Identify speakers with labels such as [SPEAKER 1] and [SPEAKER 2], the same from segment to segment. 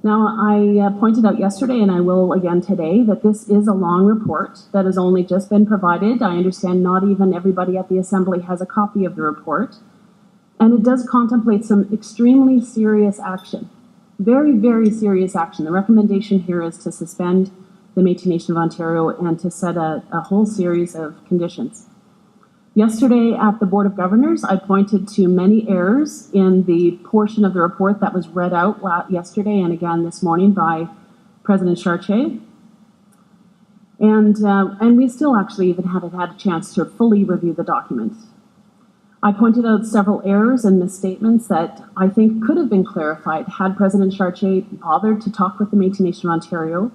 [SPEAKER 1] Now, I pointed out yesterday, and I will again today, that this is a long report that has only just been provided. I understand not even everybody at the Assembly has a copy of the report. And it does contemplate some extremely serious action, very, very serious action. The recommendation here is to suspend the Métis Nation of Ontario and to set a whole series of conditions. Yesterday at the Board of Governors, I pointed to many errors in the portion of the report that was read out yesterday and again this morning by President Chartier. And we still actually even haven't had a chance to fully review the document. I pointed out several errors and misstatements that I think could have been clarified had President Chartier bothered to talk with the Métis Nation of Ontario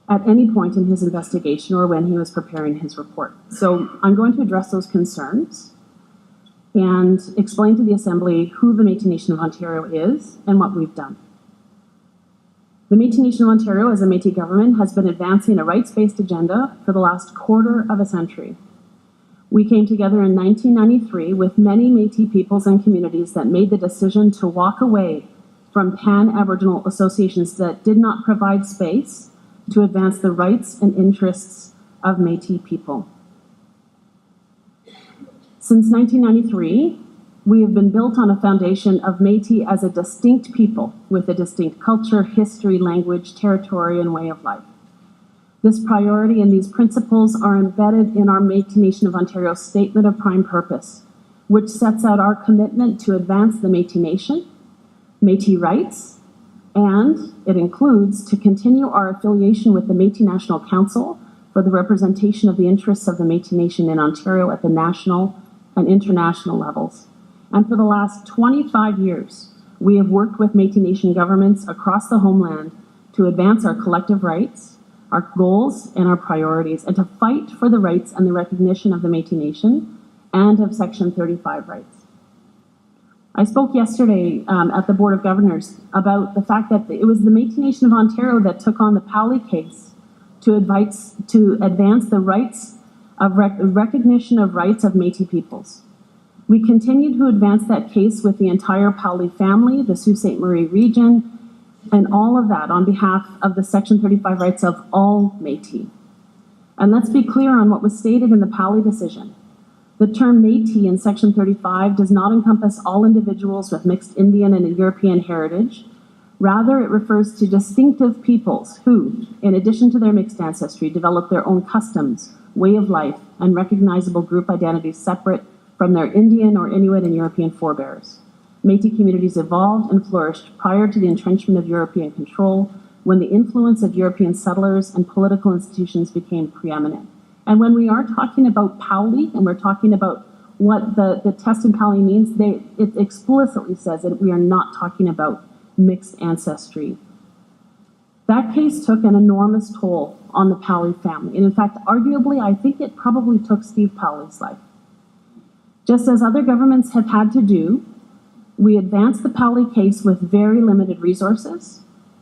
[SPEAKER 1] at any point in his investigation or when he was preparing his report. So I'm going to address those concerns and explain to the Assembly who the Métis Nation of Ontario is and what we've done. The Métis Nation of Ontario, as a Métis government, has been advancing a rights-based agenda for the last quarter of a century. We came together in 1993 with many Métis peoples and communities that made the decision to walk away from pan-Aboriginal associations that did not provide space to advance the rights and interests of Métis people. Since 1993, we have been built on a foundation of Métis as a distinct people with a distinct culture, history, language, territory, and way of life. This priority and these principles are embedded in our Métis Nation of Ontario Statement of Prime Purpose, which sets out our commitment to advance the Métis Nation, Métis rights, and it includes to continue our affiliation with the Métis National Council for the representation of the interests of the Métis Nation in Ontario at the national and international levels. And for the last 25 years, we have worked with Métis Nation governments across the homeland to advance our collective rights, our goals, and our priorities, and to fight for the rights and the recognition of the Métis Nation and of Section 35 rights. I spoke yesterday at the Board of Governors about the fact that it was the Métis Nation of Ontario that took on the Powley case to advance the rights of recognition of rights of Métis peoples. We continue to advance that case with the entire Powley family, the Sault Ste. Marie region, and all of that on behalf of the Section 35 rights of all Métis. And let's be clear on what was stated in the Powley decision. The term Métis in Section 35 does not encompass all individuals with mixed Indian and European heritage. Rather, it refers to distinctive peoples who, in addition to their mixed ancestry, develop their own customs, way of life, and recognizable group identities separate from their Indian or Inuit and European forebears. Métis communities evolved and flourished prior to the entrenchment of European control, when the influence of European settlers and political institutions became preeminent. And when we are talking about Powley, and we're talking about what the test in Powley means, it explicitly says that we are not talking about mixed ancestry. That case took an enormous toll on the Powley family. And in fact, arguably, I think it probably took Steve Powley's life. Just as other governments have had to do, we advanced the Powley case with very limited resources.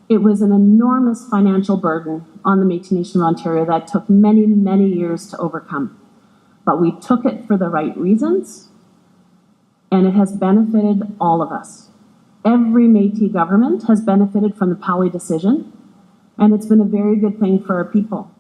[SPEAKER 1] It was an enormous financial burden on the Métis Nation of Ontario that took many, many years to overcome. But we took it for the right reasons, and it has benefited all of us. Every Métis government has benefited from the Powley decision, and it's been a very good thing for our people.